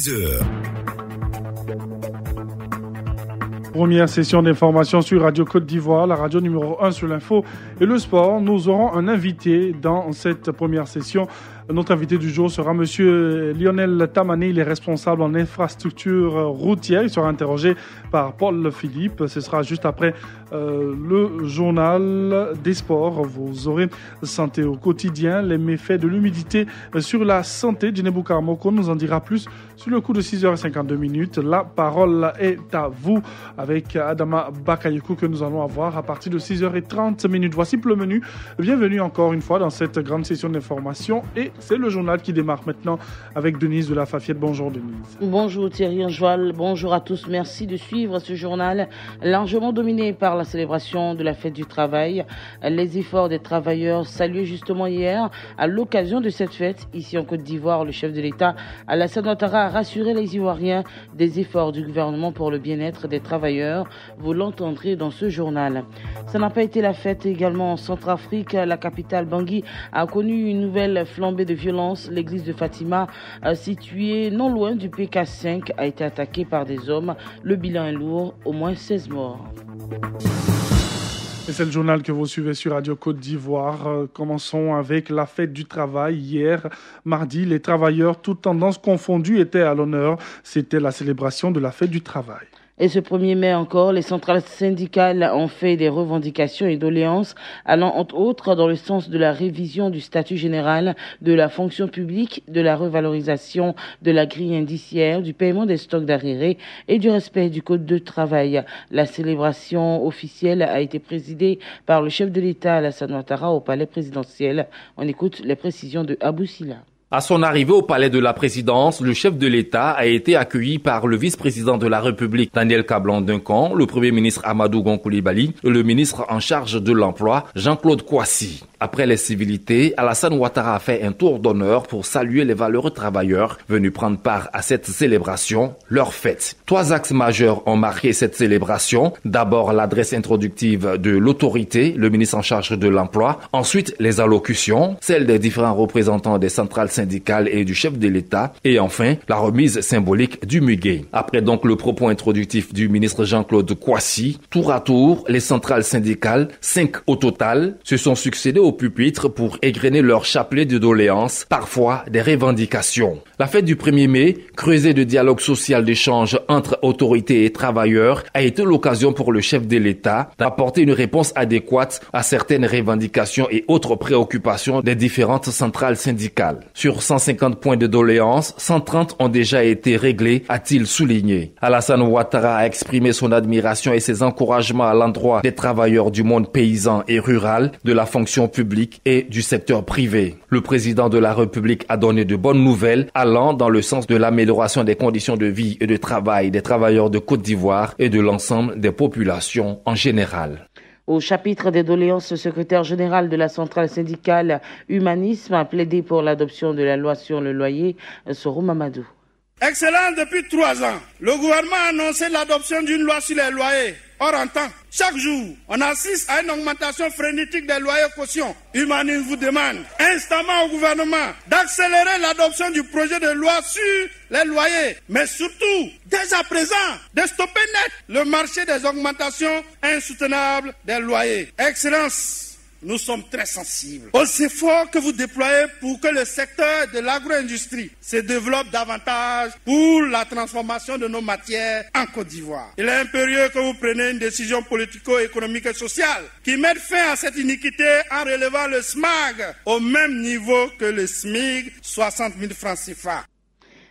6h. Première session d'information sur Radio Côte d'Ivoire, la radio numéro 1 sur l'info et le sport. Nous aurons un invité dans cette première session. Notre invité du jour sera Monsieur Lionel Tamané. Il est responsable en infrastructure routière. Il sera interrogé par Paul Philippe. Ce sera juste après le journal des sports. Vous aurez santé au quotidien, les méfaits de l'humidité sur la santé. Djinebou Karamoko nous en dira plus sur le coup de 6h52. La parole est à vous avec Adama Bakayoko que nous allons avoir à partir de 6h30. Voici le menu. Bienvenue encore une fois dans cette grande session d'information et c'est le journal qui démarre maintenant avec Denise de la Fafiette. Bonjour Denise. Bonjour Thierry Anjoal, bonjour à tous. Merci de suivre ce journal largement dominé par la célébration de la fête du travail. Les efforts des travailleurs salués justement hier à l'occasion de cette fête. Ici en Côte d'Ivoire, le chef de l'État, Alassane Ouattara, a rassuré les Ivoiriens des efforts du gouvernement pour le bien-être des travailleurs. Vous l'entendrez dans ce journal. Ça n'a pas été la fête également en Centrafrique. La capitale Bangui a connu une nouvelle flambée de violence. L'église de Fatima, située non loin du PK5, a été attaquée par des hommes. Le bilan est lourd, au moins 16 morts. Et c'est le journal que vous suivez sur Radio Côte d'Ivoire. Commençons avec la fête du travail. Hier, mardi, les travailleurs, toutes tendances confondues, étaient à l'honneur. C'était la célébration de la fête du travail. Et ce 1er mai encore, les centrales syndicales ont fait des revendications et doléances allant entre autres dans le sens de la révision du statut général de la fonction publique, de la revalorisation de la grille indiciaire, du paiement des stocks d'arriérés et du respect du code de travail. La célébration officielle a été présidée par le chef de l'État, Alassane Ouattara, au palais présidentiel. On écoute les précisions de Abou Silla. À son arrivée au palais de la présidence, le chef de l'État a été accueilli par le vice-président de la République, Daniel Kablan-Duncan, le premier ministre Amadou Gon Coulibaly et le ministre en charge de l'emploi, Jean-Claude Kouassi. Après les civilités, Alassane Ouattara a fait un tour d'honneur pour saluer les valeureux travailleurs venus prendre part à cette célébration, leur fête. 3 axes majeurs ont marqué cette célébration. D'abord, l'adresse introductive de l'autorité, le ministre en charge de l'emploi. Ensuite, les allocutions, celles des différents représentants des centrales syndicales et du chef de l'État. Et enfin, la remise symbolique du muguet. Après donc le propos introductif du ministre Jean-Claude Kouassi, tour à tour, les centrales syndicales, 5 au total, se sont succédées au pupitre pour égrener leur chapelet de doléances, parfois des revendications. La fête du 1er mai, creusée de dialogue social d'échange entre autorités et travailleurs, a été l'occasion pour le chef de l'État d'apporter une réponse adéquate à certaines revendications et autres préoccupations des différentes centrales syndicales. Sur 150 points de doléances, 130 ont déjà été réglés, a-t-il souligné. Alassane Ouattara a exprimé son admiration et ses encouragements à l'endroit des travailleurs du monde paysan et rural, de la fonction public et du secteur privé. Le président de la République a donné de bonnes nouvelles allant dans le sens de l'amélioration des conditions de vie et de travail des travailleurs de Côte d'Ivoire et de l'ensemble des populations en général. Au chapitre des doléances, le secrétaire général de la centrale syndicale Humanisme a plaidé pour l'adoption de la loi sur le loyer, Soro Mamadou. Excellence, depuis 3 ans, le gouvernement a annoncé l'adoption d'une loi sur les loyers. Or, en temps, chaque jour, on assiste à une augmentation frénétique des loyers cautions. Humanisme vous demande instamment au gouvernement d'accélérer l'adoption du projet de loi sur les loyers, mais surtout, dès à présent, de stopper net le marché des augmentations insoutenables des loyers. Excellence, nous sommes très sensibles aux efforts que vous déployez pour que le secteur de l'agro-industrie se développe davantage pour la transformation de nos matières en Côte d'Ivoire. Il est impérieux que vous preniez une décision politico-économique et sociale qui mette fin à cette iniquité en relevant le SMAG au même niveau que le SMIG, 60 000 francs CFA.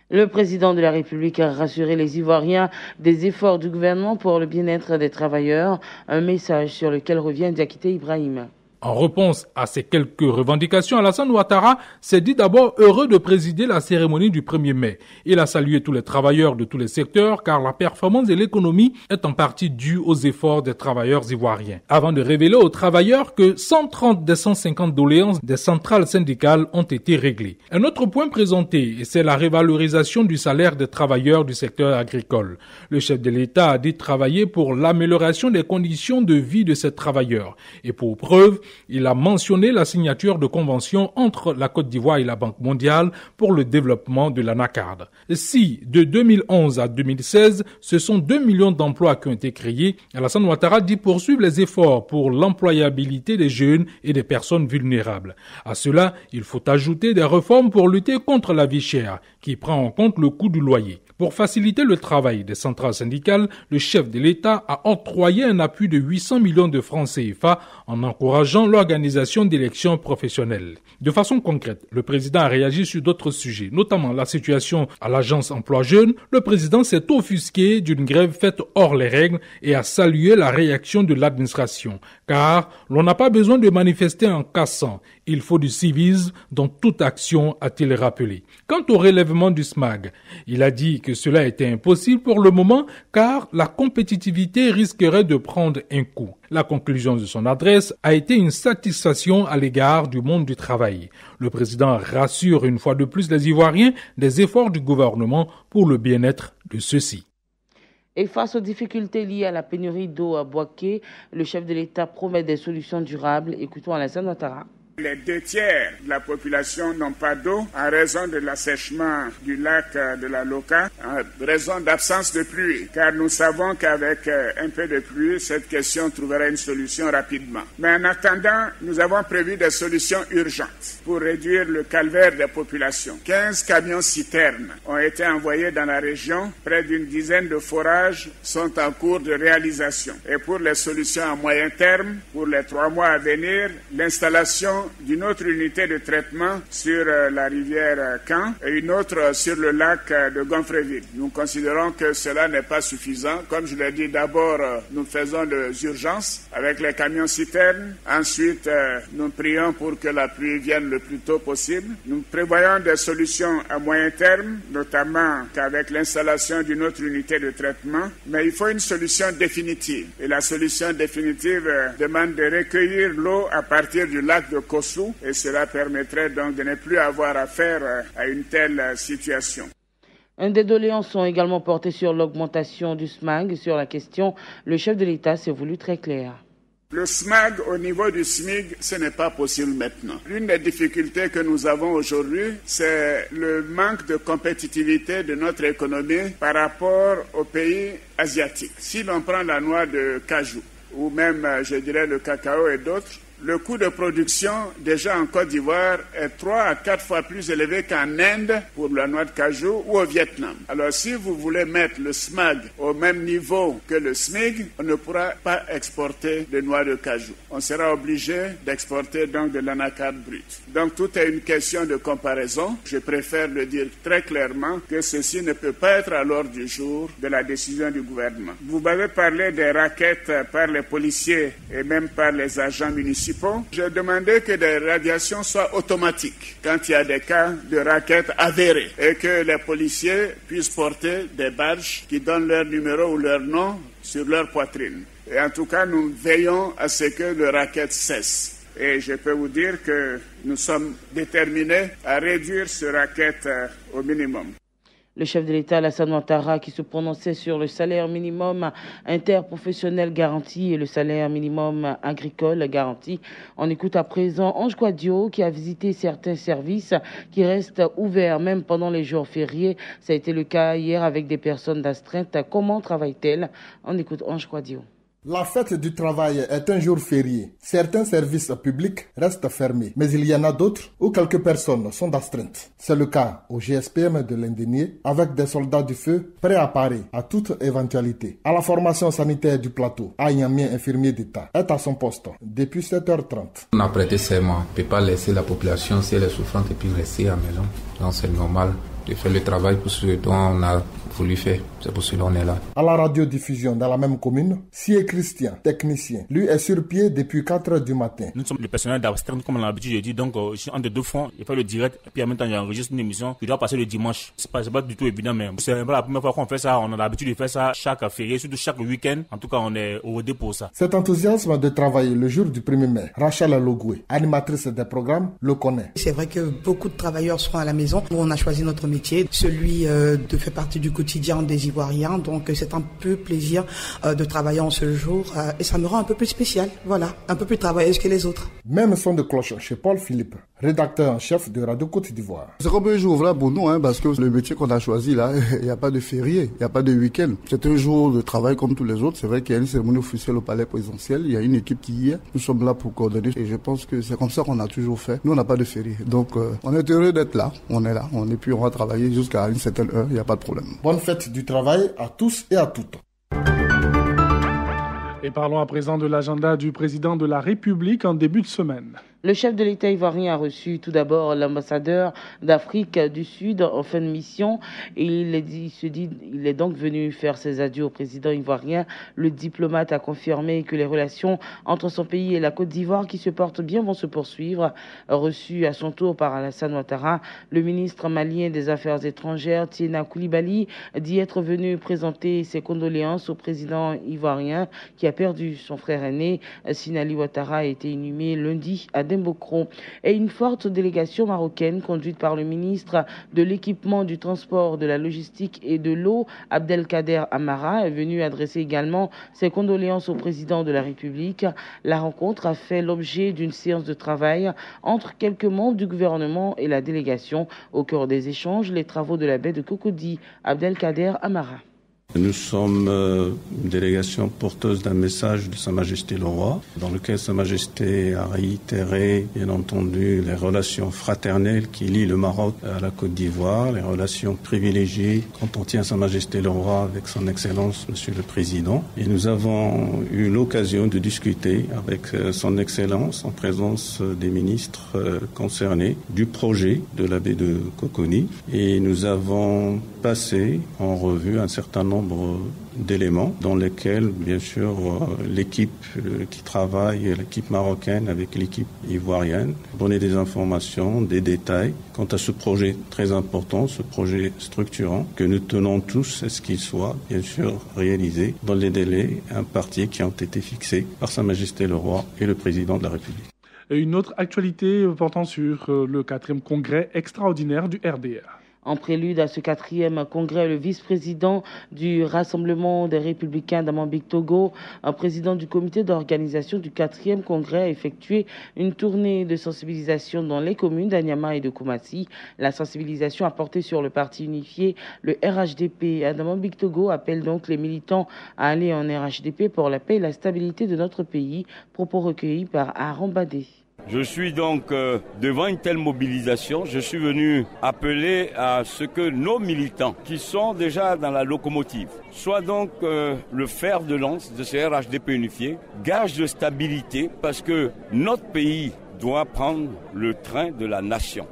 Le président de la République a rassuré les Ivoiriens des efforts du gouvernement pour le bien-être des travailleurs, un message sur lequel revient Diakité Ibrahim. En réponse à ces quelques revendications, Alassane Ouattara s'est dit d'abord heureux de présider la cérémonie du 1er mai. Il a salué tous les travailleurs de tous les secteurs car la performance de l'économie est en partie due aux efforts des travailleurs ivoiriens. Avant de révéler aux travailleurs que 130 des 150 doléances des centrales syndicales ont été réglées. Un autre point présenté, c'est la revalorisation du salaire des travailleurs du secteur agricole. Le chef de l'État a dit travailler pour l'amélioration des conditions de vie de ces travailleurs. Et pour preuve, il a mentionné la signature de conventions entre la Côte d'Ivoire et la Banque mondiale pour le développement de l'anacarde. Si, de 2011 à 2016, ce sont 2 millions d'emplois qui ont été créés, Alassane Ouattara dit poursuivre les efforts pour l'employabilité des jeunes et des personnes vulnérables. À cela, il faut ajouter des réformes pour lutter contre la vie chère, qui prend en compte le coût du loyer. Pour faciliter le travail des centrales syndicales, le chef de l'État a octroyé un appui de 800 millions de francs CFA en encourageant l'organisation d'élections professionnelles. De façon concrète, le président a réagi sur d'autres sujets, notamment la situation à l'agence emploi jeunes. Le président s'est offusqué d'une grève faite hors les règles et a salué la réaction de l'administration. Car l'on n'a pas besoin de manifester en cassant. Il faut du civisme dans toute action, a-t-il rappelé. Quant au relèvement du SMAG, il a dit que cela était impossible pour le moment car la compétitivité risquerait de prendre un coup. La conclusion de son adresse a été une satisfaction à l'égard du monde du travail. Le président rassure une fois de plus les Ivoiriens des efforts du gouvernement pour le bien-être de ceux-ci. Et face aux difficultés liées à la pénurie d'eau à Boaké, le chef de l'État promet des solutions durables. Écoutons Alassane Ouattara. Les 2/3 de la population n'ont pas d'eau en raison de l'assèchement du lac de la Loca, en raison d'absence de pluie. Car nous savons qu'avec un peu de pluie, cette question trouverait une solution rapidement. Mais en attendant, nous avons prévu des solutions urgentes pour réduire le calvaire des populations. 15 camions citernes ont été envoyés dans la région. Près d'une dizaine de forages sont en cours de réalisation. Et pour les solutions à moyen terme, pour les 3 mois à venir, l'installation d'une autre unité de traitement sur la rivière Caen et une autre sur le lac de Gonfreville. Nous considérons que cela n'est pas suffisant. Comme je l'ai dit, d'abord, nous faisons les urgences avec les camions citernes. Ensuite, nous prions pour que la pluie vienne le plus tôt possible. Nous prévoyons des solutions à moyen terme, notamment qu'avec l'installation d'une autre unité de traitement. Mais il faut une solution définitive. Et la solution définitive demande de recueillir l'eau à partir du lac de Kossou, et cela permettrait donc de ne plus avoir affaire à une telle situation. Des doléances sont également portées sur l'augmentation du SMAG. Sur la question, le chef de l'État s'est voulu très clair. Le SMAG au niveau du SMIG, ce n'est pas possible maintenant. L'une des difficultés que nous avons aujourd'hui, c'est le manque de compétitivité de notre économie par rapport aux pays asiatiques. Si l'on prend la noix de cajou, ou même, je dirais, le cacao et d'autres, le coût de production, déjà en Côte d'Ivoire, est 3 à 4 fois plus élevé qu'en Inde pour la noix de cajou ou au Vietnam. Alors, si vous voulez mettre le SMAG au même niveau que le SMIG, on ne pourra pas exporter de noix de cajou. On sera obligé d'exporter donc de l'anacarde brute. Donc, tout est une question de comparaison. Je préfère le dire très clairement que ceci ne peut pas être à l'ordre du jour de la décision du gouvernement. Vous m'avez parlé des raquettes par les policiers et même par les agents municipaux. J'ai demandé que des radiations soient automatiques quand il y a des cas de raquettes avérées et que les policiers puissent porter des badges qui donnent leur numéro ou leur nom sur leur poitrine. Et en tout cas, nous veillons à ce que le racket cesse. Et je peux vous dire que nous sommes déterminés à réduire ce racket au minimum. Le chef de l'État, Alassane Ouattara, qui se prononçait sur le salaire minimum interprofessionnel garanti et le salaire minimum agricole garanti. On écoute à présent Ange Quadio, qui a visité certains services qui restent ouverts même pendant les jours fériés. Ça a été le cas hier avec des personnes d'astreinte. Comment travaillent-elles? On écoute Ange Quadio. La fête du travail est un jour férié. Certains services publics restent fermés, mais il y en a d'autres où quelques personnes sont d'astreinte. C'est le cas au GSPM de l'Indénié, avec des soldats du feu prêts à parer à toute éventualité. À la formation sanitaire du plateau, Agnamien, infirmier d'État, est à son poste depuis 7h30. On a prêté serment. On ne peut pas laisser la population, si elle est souffrante, et puis rester à la maison. Donc c'est normal de faire le travail pour ce dont on a voulu faire. C'est pour cela qu'on est là. À la radiodiffusion dans la même commune, Sié Christian, technicien, lui est sur pied depuis 4h du matin. Nous sommes le personnel d'astreinte, comme on a l'habitude de dire. Donc, je suis entre deux fronts, je fais le direct, et puis en même temps, j'enregistre une émission qui doit passer le dimanche. C'est pas du tout évident, mais c'est pas la première fois qu'on fait ça. On a l'habitude de faire ça chaque férié, surtout chaque week-end. En tout cas, on est au rodé pour ça. Cet enthousiasme de travailler le jour du 1er mai, Rachel Logoué, animatrice des programmes, le connaît. C'est vrai que beaucoup de travailleurs seront à la maison. On a choisi notre métier, celui de faire partie du quotidien des Ivoiriens. Donc c'est un peu plaisir de travailler en ce jour et ça me rend un peu plus spécial, voilà, un peu plus travailleuse que les autres. Même son de cloche chez Paul Philippe, rédacteur en chef de Radio Côte d'Ivoire. C'est comme un jour ouvrable pour nous, parce que le métier qu'on a choisi là, il n'y a pas de férié, il n'y a pas de week-end. C'est un jour de travail comme tous les autres. C'est vrai qu'il y a une cérémonie officielle au palais présidentiel, il y a une équipe qui y est. Nous sommes là pour coordonner et je pense que c'est comme ça qu'on a toujours fait. Nous, on n'a pas de férié. Donc, on est heureux d'être là. On est là. Et puis, on va travailler jusqu'à une certaine heure. Il n'y a pas de problème. Bonne fête du travail à tous et à toutes. Et parlons à présent de l'agenda du président de la République en début de semaine. Le chef de l'État ivoirien a reçu tout d'abord l'ambassadeur d'Afrique du Sud en fin de mission. Et il est donc venu faire ses adieux au président ivoirien. Le diplomate a confirmé que les relations entre son pays et la Côte d'Ivoire, qui se portent bien, vont se poursuivre. Reçu à son tour par Alassane Ouattara, le ministre malien des Affaires étrangères, Tiena Coulibaly, dit être venu présenter ses condoléances au président ivoirien qui a perdu son frère aîné. Sinali Ouattara a été inhumé lundi à Dembocro. Et une forte délégation marocaine conduite par le ministre de l'équipement, du transport, de la logistique et de l'eau, Abdelkader Amara, est venue adresser également ses condoléances au président de la République. La rencontre a fait l'objet d'une séance de travail entre quelques membres du gouvernement et la délégation. Au cœur des échanges, les travaux de la baie de Cocody. Abdelkader Amara. Nous sommes une délégation porteuse d'un message de Sa Majesté le Roi, dans lequel Sa Majesté a réitéré, bien entendu, les relations fraternelles qui lient le Maroc à la Côte d'Ivoire, les relations privilégiées qu'entretient Sa Majesté le Roi avec Son Excellence, Monsieur le Président. Et nous avons eu l'occasion de discuter avec Son Excellence, en présence des ministres concernés, du projet de la baie de Cocody. Et nous avons passé en revue un certain nombre d'éléments dans lesquels, bien sûr, l'équipe qui travaille, l'équipe marocaine avec l'équipe ivoirienne, donner des informations, des détails quant à ce projet très important, ce projet structurant que nous tenons tous à ce qu'il soit, bien sûr, réalisé dans les délais impartis qui ont été fixés par Sa Majesté le Roi et le Président de la République. Et une autre actualité portant sur le 4e congrès extraordinaire du RDA. En prélude à ce 4e congrès, le vice-président du Rassemblement des Républicains d'Amambik Togo, un président du comité d'organisation du 4e congrès, a effectué une tournée de sensibilisation dans les communes d'Anyama et de Koumassi. La sensibilisation a porté sur le parti unifié, le RHDP. D'Amambik Togo appelle donc les militants à aller en RHDP pour la paix et la stabilité de notre pays. Propos recueillis par Aaron Badé. Je suis donc devant une telle mobilisation, je suis venu appeler à ce que nos militants, qui sont déjà dans la locomotive, soient donc le fer de lance de ce RHDP unifié, gage de stabilité, parce que notre pays doit prendre le train de la nation,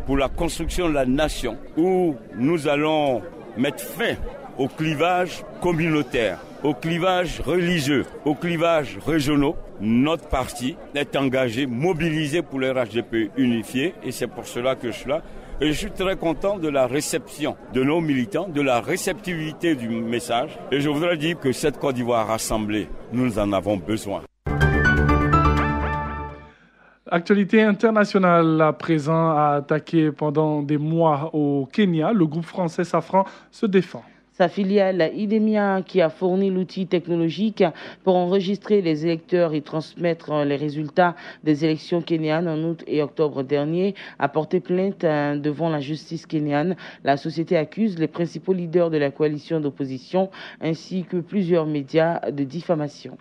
pour la construction de la nation, où nous allons mettre fin au clivage communautaire, au clivage religieux, au clivage régionaux. Notre parti est engagé, mobilisé pour le RHDP unifié et c'est pour cela que je suis là. Et je suis très content de la réception de nos militants, de la réceptivité du message. Et je voudrais dire que cette Côte d'Ivoire rassemblée, nous en avons besoin. Actualité internationale, à présent, a attaqué pendant des mois au Kenya. Le groupe français Safran se défend. Sa filiale Idemia, qui a fourni l'outil technologique pour enregistrer les électeurs et transmettre les résultats des élections kenyanes en août et octobre dernier, a porté plainte devant la justice kenyane. La société accuse les principaux leaders de la coalition d'opposition ainsi que plusieurs médias de diffamation.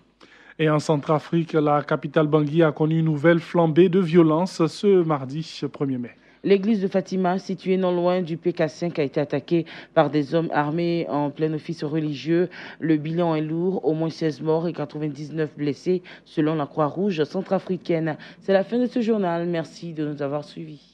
Et en Centrafrique, la capitale Bangui a connu une nouvelle flambée de violence ce mardi 1er mai. L'église de Fatima, située non loin du PK5, a été attaquée par des hommes armés en plein office religieux. Le bilan est lourd, au moins 16 morts et 99 blessés, selon la Croix-Rouge centrafricaine. C'est la fin de ce journal. Merci de nous avoir suivis.